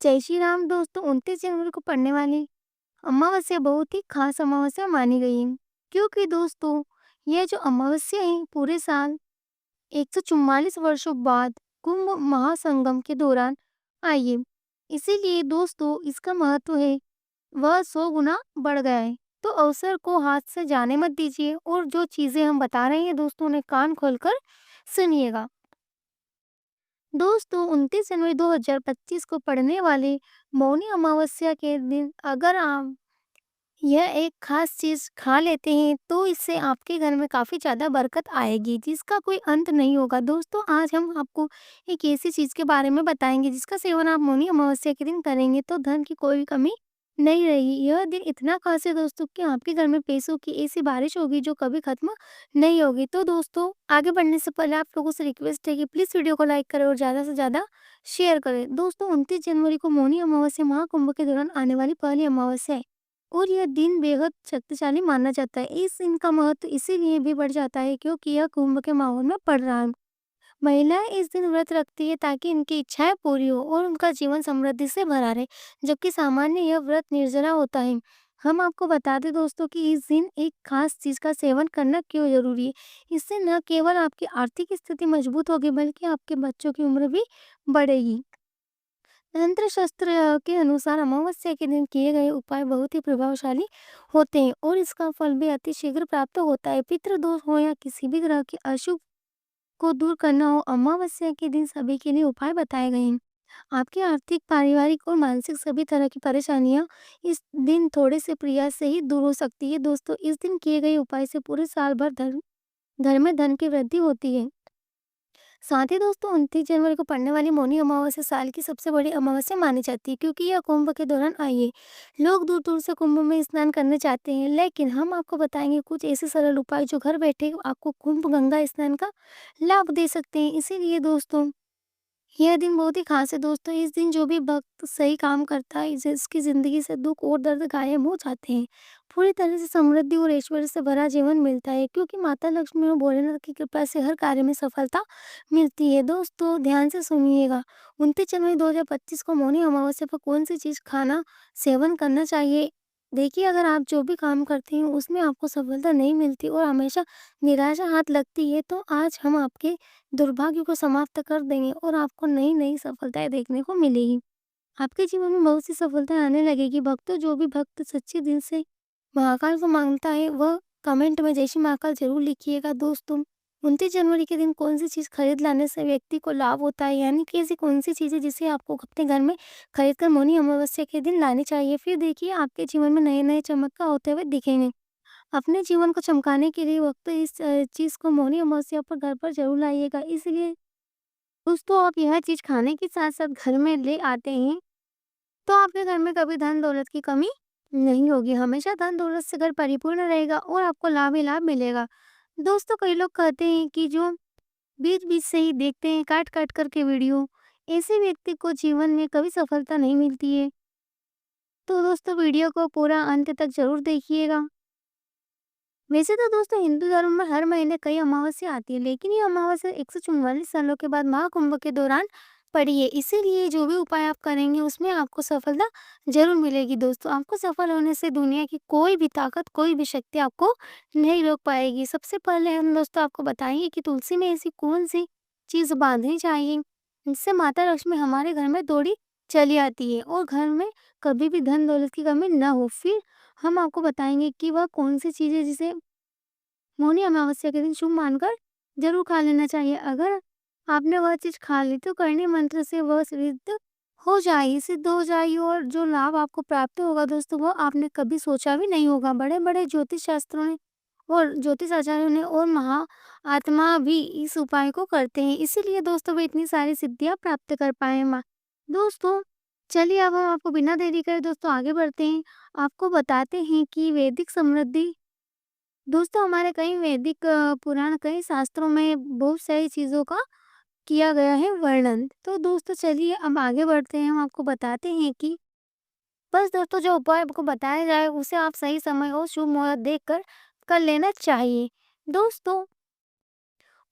जय श्री राम दोस्तों। 29 जनवरी को पड़ने वाली अमावस्या बहुत ही खास अमावस्या मानी गई है, क्योंकि दोस्तों यह जो अमावस्या है पूरे साल 144 वर्षों बाद कुंभ महासंगम के दौरान आई है। इसीलिए दोस्तों इसका महत्व है वह 100 गुना बढ़ गया है। तो अवसर को हाथ से जाने मत दीजिए और जो चीजें हम बता रहे हैं दोस्तों ने कान खोलकर सुनिएगा। दोस्तों 29 जनवरी 2025 को पड़ने वाली मौनी अमावस्या के दिन अगर आप यह एक खास चीज खा लेते हैं तो इससे आपके घर में काफी ज्यादा बरकत आएगी जिसका कोई अंत नहीं होगा। दोस्तों आज हम आपको एक ऐसी चीज के बारे में बताएंगे जिसका सेवन आप मौनी अमावस्या के दिन करेंगे तो धन की कोई भी कमी नहीं रहेगी। यह दिन इतना खास है दोस्तों कि आपके घर में पैसों की ऐसी बारिश होगी जो कभी खत्म नहीं होगी। तो दोस्तों आगे बढ़ने से पहले आप लोगों से रिक्वेस्ट है कि प्लीज वीडियो को लाइक करें और ज्यादा से ज्यादा शेयर करें। दोस्तों 29 जनवरी को मौनी अमावस्या महाकुंभ के दौरान आने वाली पहली अमावस्या है और यह दिन बेहद शक्तिशाली माना जाता है। इस दिन का महत्व इसीलिए भी बढ़ जाता है क्योंकि यह कुंभ के माहौल में पड़ रहा है। महिलाएं इस दिन व्रत रखती है ताकि उनकी इच्छाएं पूरी हो और उनका जीवन समृद्धि से भरा रहे, जबकि सामान्य यह व्रत निर्जला होता है। हम आपको बता दें दोस्तों कि इस दिन एक खास चीज का सेवन करना क्यों जरूरी है। इससे न केवल आपकी आर्थिक स्थिति मजबूत होगी बल्कि आपके बच्चों की उम्र भी बढ़ेगी। तंत्र शास्त्र के अनुसार अमावस्या के दिन किए गए उपाय बहुत ही प्रभावशाली होते हैं और इसका फल भी अति शीघ्र प्राप्त होता है। पितृदोष हो या किसी भी ग्रह के अशुभ को दूर करना हो, अमावस्या के दिन सभी के लिए उपाय बताए गए हैं। आपकी आर्थिक, पारिवारिक और मानसिक सभी तरह की परेशानियां इस दिन थोड़े से प्रयास से ही दूर हो सकती है। दोस्तों इस दिन किए गए उपाय से पूरे साल भर घर में धन की वृद्धि होती है। साथ ही दोस्तों 29 जनवरी को पड़ने वाली मौनी अमावस्या साल की सबसे बड़ी अमावस्या मानी जाती है क्योंकि यह कुंभ के दौरान आई है। लोग दूर दूर से कुंभ में स्नान करने जाते हैं, लेकिन हम आपको बताएंगे कुछ ऐसे सरल उपाय जो घर बैठे आपको कुंभ गंगा स्नान का लाभ दे सकते हैं। इसीलिए दोस्तों यह दिन बहुत ही खास है। दोस्तों इस दिन जो भी भक्त सही काम करता है जिसकी जिंदगी से दुख और दर्द गायब हो जाते हैं, पूरी तरह से समृद्धि और ऐश्वर्य से भरा जीवन मिलता है क्योंकि माता लक्ष्मी और भोलेनाथ की कृपा से हर कार्य में सफलता मिलती है। दोस्तों ध्यान से सुनिएगा, 29 जनवरी 2025 को मौनी अमावस्या पर कौन सी चीज खाना सेवन करना चाहिए। देखिए अगर आप जो भी काम करते हैं उसमें आपको सफलता नहीं मिलती और हमेशा निराशा हाथ लगती है तो आज हम आपके दुर्भाग्य को समाप्त कर देंगे और आपको नई नई सफलताएं देखने को मिलेगी। आपके जीवन में बहुत सी सफलताएं आने लगेगी। भक्तों जो भी भक्त सच्चे दिल से महाकाल को मांगता है वह कमेंट में जय श्री महाकाल जरूर लिखिएगा। दोस्तों 29 जनवरी के दिन कौन सी चीज खरीद लाने से व्यक्ति को लाभ होता है, यानी कि ऐसी कौन सी चीजें जिसे आपको अपने घर में खरीद कर मौनी अमावस्या के दिन लानी चाहिए। फिर देखिए आपके जीवन में नए नए चमत्कार होते हुए दिखेंगे। अपने जीवन को चमकाने के लिए वक्त इस चीज को मौनी अमावस्या पर घर पर जरूर लाइएगा। इसलिए दोस्तों आप यह चीज खाने के साथ साथ घर में ले आते हैं तो आपके घर में कभी धन दौलत की कमी नहीं होगी। हमेशा धन दौलत से घर परिपूर्ण रहेगा और आपको लाभ ही लाभ मिलेगा। दोस्तों कई लोग कहते हैं कि जो बीच बीच से ही देखते हैं काट काट करके वीडियो, ऐसे व्यक्ति को जीवन में कभी सफलता नहीं मिलती है। तो दोस्तों वीडियो को पूरा अंत तक जरूर देखिएगा। वैसे तो दोस्तों हिंदू धर्म में हर महीने कई अमावस्या आती है, लेकिन ये अमावस्या 144 सालों के बाद महाकुंभ के दौरान पड़ी है। इसीलिए जो भी उपाय आप करेंगे उसमें आपको सफलता जरूर मिलेगी। दोस्तों आपको सफल होने से दुनिया की कोई भी ताकत, कोई भी शक्ति आपको नहीं रोक पाएगी। सबसे पहले हम दोस्तों आपको बताएंगे कि तुलसी में ऐसी कौन सी चीज बांधनी चाहिए जिससे माता लक्ष्मी हमारे घर में दौड़ी चली आती है और घर में कभी भी धन दौलत की कमी न हो। फिर हम आपको बताएंगे कि वह कौन सी चीज़ है जिसे मौनी अमावस्या के दिन शुभ मानकर जरूर खा लेना चाहिए। अगर आपने वह चीज़ खा ली तो करणी मंत्र से वह सिद्ध हो जाएगी और जो लाभ आपको प्राप्त होगा दोस्तों वो आपने कभी सोचा भी नहीं होगा। बड़े बड़े ज्योतिष शास्त्रों ने और ज्योतिष आचार्यों ने और महा आत्मा भी इस उपाय को करते हैं, इसीलिए दोस्तों वे इतनी सारी सिद्धियां प्राप्त कर पाए। दोस्तों चलिए अब हम आपको बिना देरी करे दोस्तों आगे बढ़ते हैं। आपको बताते हैं कि वैदिक समृद्धि दोस्तों हमारे कई वैदिक पुराण, कई शास्त्रों में बहुत सारी चीज़ों का किया गया है वर्णन। तो दोस्तों चलिए अब आगे बढ़ते हैं। हम आपको बताते हैं कि बस दोस्तों जो उपाय आपको बताया जाए उसे आप सही समय और शुभ मुहूर्त देखकर कर लेना चाहिए। दोस्तों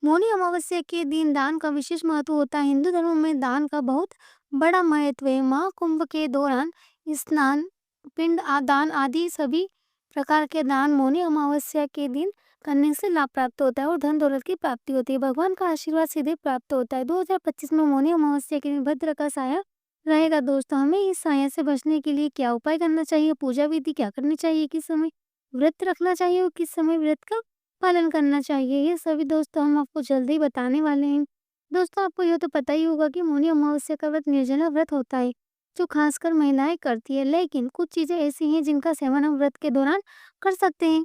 मौनी अमावस्या के दिन दान का विशेष महत्व होता है। हिंदू धर्म में दान का बहुत बड़ा महत्व है। महाकुंभ के दौरान स्नान, पिंड दान आदि सभी प्रकार के दान मौनी अमावस्या के दिन करने से लाभ प्राप्त होता है और धन दौलत की प्राप्ति होती है। भगवान का आशीर्वाद सीधे प्राप्त होता है। 2025 में मौनी अमावस्या के दिन भद्र का साया रहेगा दोस्तों। हमें इस साया से बचने के लिए क्या उपाय करना चाहिए, पूजा विधि क्या करनी चाहिए, किस समय व्रत रखना चाहिए और किस समय व्रत का पालन करना चाहिए, ये सभी दोस्तों हम आपको जल्दी ही बताने वाले हैं। दोस्तों आपको यह तो पता ही होगा कि मौनी अमावस्या का व्रत निर्जला व्रत होता है, जो खासकर महिलाएं करती है। लेकिन कुछ चीजें ऐसी हैं जिनका सेवन हम व्रत के दौरान कर सकते हैं।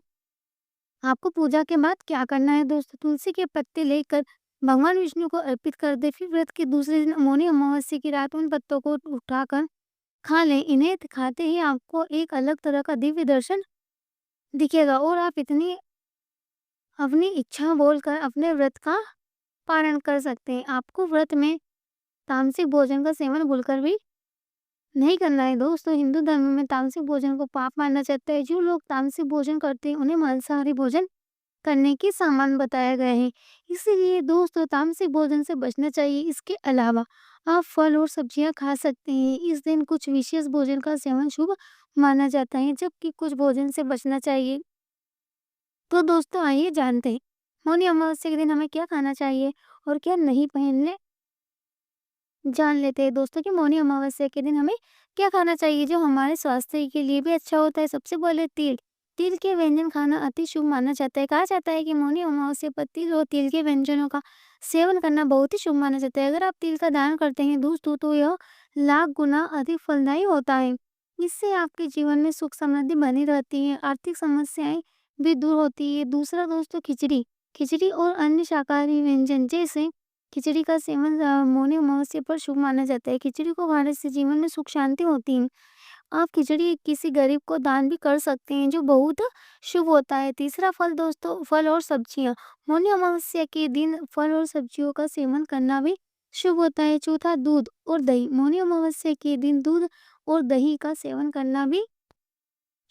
आपको पूजा के बाद क्या करना है दोस्तों, तुलसी के पत्ते लेकर भगवान विष्णु को अर्पित कर दे। फिर व्रत के दूसरे दिन मौनी अमावस्या की रात उन पत्तों को उठाकर खा लें। इन्हें खाते ही आपको एक अलग तरह का दिव्य दर्शन दिखेगा और आप इतनी अपनी इच्छा बोलकर अपने व्रत का पारण कर सकते हैं। आपको व्रत में तामसिक भोजन का सेवन भूलकर भी नहीं करना है दोस्तों। हिंदू धर्म में तामसिक भोजन को पाप माना जाता है। जो लोग तामसिक भोजन करते हैं उन्हें मांसाहारी भोजन करने की सामान बताया गया है। इसीलिए दोस्तों तामसिक भोजन से बचना चाहिए। इसके अलावा आप फल और सब्जियां खा सकते हैं। इस दिन कुछ विशेष भोजन का सेवन शुभ माना जाता है, जबकि कुछ भोजन से बचना चाहिए। तो दोस्तों आइए जानते हैं मौनी अमावस्या के दिन हमें क्या खाना चाहिए और क्या नहीं पहनने जान लेते हैं दोस्तों कि मौनी अमावस्या के दिन हमें क्या खाना चाहिए जो हमारे स्वास्थ्य के लिए भी अच्छा होता है। सबसे पहले तिल। तिल के व्यंजन खाना अति शुभ माना जाता है। कहा जाता है कि मौनी अमावस्या पर तिल और तिल के व्यंजनों का सेवन करना बहुत ही शुभ माना जाता है। अगर आप तिल का दान करते हैं दोस्तों तो यह लाख गुना अधिक फलदायी होता है। इससे आपके जीवन में सुख समृद्धि बनी रहती है, आर्थिक समस्याएं भी दूर होती है। दूसरा दोस्तों खिचड़ी। खिचड़ी और अन्य शाकाहारी व्यंजन जैसे खिचड़ी का सेवन मौनी अमावस्या पर शुभ माना जाता है। खिचड़ी को खाने से जीवन में सुख शांति होती है। आप खिचड़ी किसी गरीब को दान भी कर सकते हैं, जो बहुत शुभ होता है। तीसरा फल दोस्तों फल और सब्जियां। मौनी अमावस्या के दिन फल और सब्जियों का सेवन करना भी शुभ होता है। चौथा दूध और दही। मौनी अमावस्या के दिन दूध और दही का सेवन करना भी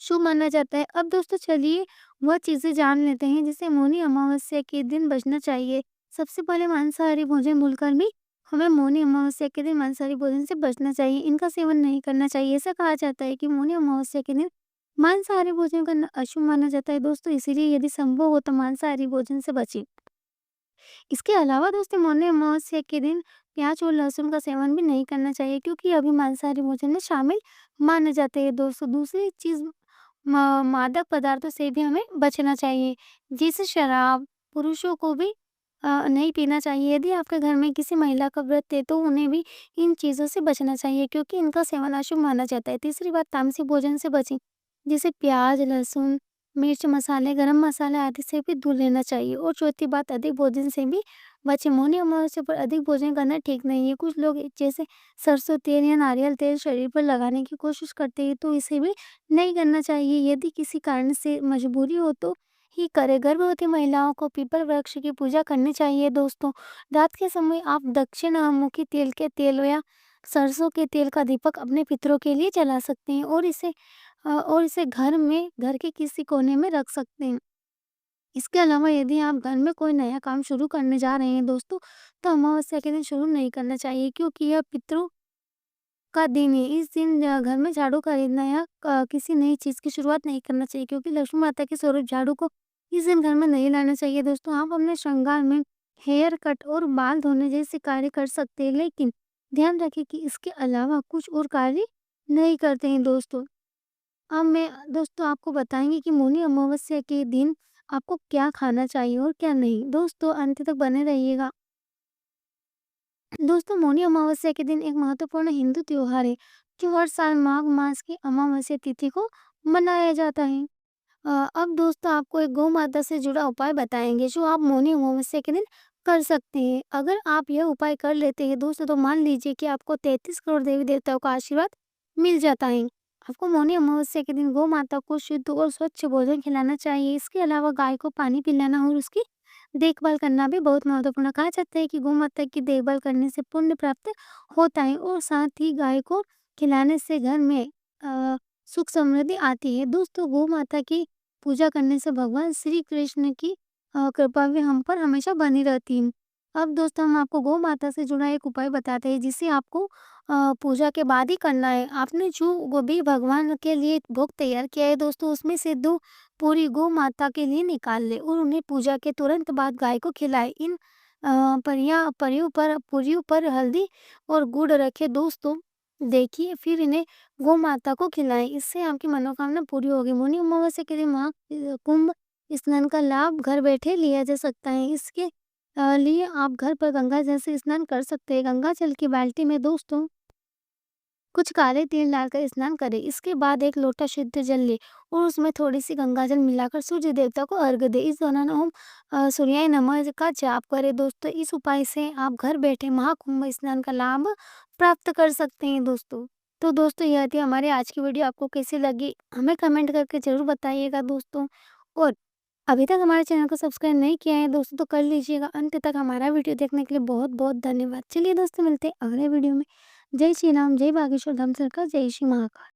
शुभ माना जाता है। अब दोस्तों चलिए वह चीजें जान लेते हैं जिसे मौनी अमावस्या के दिन बचना चाहिए। सबसे पहले मांसाहारी भोजन भूलकर भी हमें मौनी अमावस्या के दिन मांसाहारी भोजन से बचना चाहिए। इनका सेवन नहीं करना चाहिए। ऐसा कहा जाता है कि मौनी अमावस्या के दिन मांसाहारी भोजन करना अशुभ माना जाता है दोस्तों। इसीलिए यदि संभव हो तो मांसाहारी भोजन से बचें। इसके अलावा दोस्तों मौनी अमावस्या के दिन प्याज और लहसुन का सेवन भी नहीं करना चाहिए, क्योंकि अभी मांसाहारी भोजन में शामिल माने जाते हैं दोस्तों। दूसरी चीज मादक पदार्थों से भी हमें बचना चाहिए, जैसे शराब। पुरुषों को भी नहीं पीना चाहिए। यदि आपके घर में किसी महिला का व्रत है तो उन्हें भी इन चीज़ों से बचना चाहिए, क्योंकि इनका सेवन अशुभ माना जाता है। तीसरी बात तामसिक भोजन से बचें, जैसे प्याज, लहसुन, मिर्च मसाले, गरम मसाले आदि से भी दूर रहना चाहिए। और चौथी बात अधिक भोजन से भी बचें। मौनी अमावस्या पर अधिक भोजन करना ठीक नहीं है। कुछ लोग जैसे सरसों तेल या नारियल तेल शरीर पर लगाने की कोशिश करते हैं, तो इसे भी नहीं करना चाहिए। यदि किसी कारण से मजबूरी हो तो ही करें। गर्भवती महिलाओं को पीपल वृक्ष की पूजा करनी चाहिए दोस्तों। रात के समय आप दक्षिणामुखी तेल के तेल या सरसों के तेल का दीपक अपने पितरों के लिए जला सकते हैं और इसे घर के किसी कोने में रख सकते हैं। इसके अलावा यदि आप घर में कोई नया काम शुरू करने जा रहे हैं दोस्तों, तो अमावस्या के दिन शुरू नहीं करना चाहिए, क्योंकि यह पितरों का दिन है। इस दिन घर में झाड़ू खरीदना या किसी नई चीज़ की शुरुआत नहीं करना चाहिए, क्योंकि लक्ष्मी माता के स्वरूप झाड़ू को इस दिन घर में नहीं लाना चाहिए दोस्तों। आप अपने श्रृंगार में हेयर कट और बाल धोने जैसे कार्य कर सकते हैं, लेकिन ध्यान रखें कि इसके अलावा कुछ और कार्य नहीं करते हैं दोस्तों। अब मैं दोस्तों आपको बताएंगे कि मौनी अमावस्या के दिन आपको क्या खाना चाहिए और क्या नहीं। दोस्तों अंत तक बने रहिएगा। दोस्तों मौनी अमावस्या के दिन एक महत्वपूर्ण हिंदू त्योहार है, जो हर साल माघ मास की अमावस्या तिथि को मनाया जाता है। अब दोस्तों आपको एक गौ माता से जुड़ा उपाय बताएंगे, जो आप मौनी अमावस्या के दिन कर सकते हैं। अगर आप यह उपाय कर लेते हैं दोस्तों, तो मान लीजिए कि आपको 33 करोड़ देवी देवताओं का आशीर्वाद मिल जाता है। आपको मौनी अमावस्या के दिन गौ माता को शुद्ध और स्वच्छ भोजन खिलाना चाहिए। इसके अलावा गाय को पानी पिलाना और उसकी देखभाल करना भी बहुत महत्वपूर्ण। कहा जाता है कि गौ माता की देखभाल करने से पुण्य प्राप्त होता है और साथ ही गाय को खिलाने से घर में सुख समृद्धि आती है। दोस्तों गौ माता की पूजा करने से भगवान श्री कृष्ण की कृपा भी हम पर हमेशा बनी रहती है। अब दोस्तों हम आपको गौ माता से जुड़ा एक उपाय बताते हैं, जिससे आपको पूजा के बाद ही करना है। आपने जो भी भगवान के लिए भोग तैयार किया है दोस्तों, उसमें से 2 पूरी गौ माता के लिए निकाल लें और उन्हें पूजा के तुरंत बाद गाय को खिलाएँ। इन पूरियों पर हल्दी और गुड़ रखें दोस्तों। देखिए, फिर इन्हें गौ माता को खिलाएँ, इससे आपकी मनोकामना पूरी होगी। मौनी अमावस्या के दिन कुंभ स्नान का लाभ घर बैठे लिया जा सकता है। इसके लिए आप घर पर गंगा जल से स्नान कर सकते हैं। गंगा जल की बाल्टी में दोस्तों कुछ काले तिल डालकर स्नान करें। इसके बाद एक लोटा शुद्ध जल लें और उसमें थोड़ी-सी गंगा जल मिलाकर सूर्य देवता को अर्घ्य दें। इस दौरान ओम सूर्याय नमः का जाप करें दोस्तों। इस उपाय से आप घर बैठे महाकुंभ स्नान का लाभ प्राप्त कर सकते हैं दोस्तों। तो दोस्तों, यह थी हमारी आज की वीडियो। आपको कैसी लगी हमें कमेंट करके ज़रूर बताइएगा दोस्तों। और अभी तक हमारे चैनल को सब्सक्राइब नहीं किया है दोस्तों तो कर लीजिएगा। अंत तक हमारा वीडियो देखने के लिए बहुत-बहुत धन्यवाद। चलिए दोस्तों, मिलते हैं अगले वीडियो में। जय श्री राम, जय बागेश्वर धाम सरकार, जय श्री महाकाल।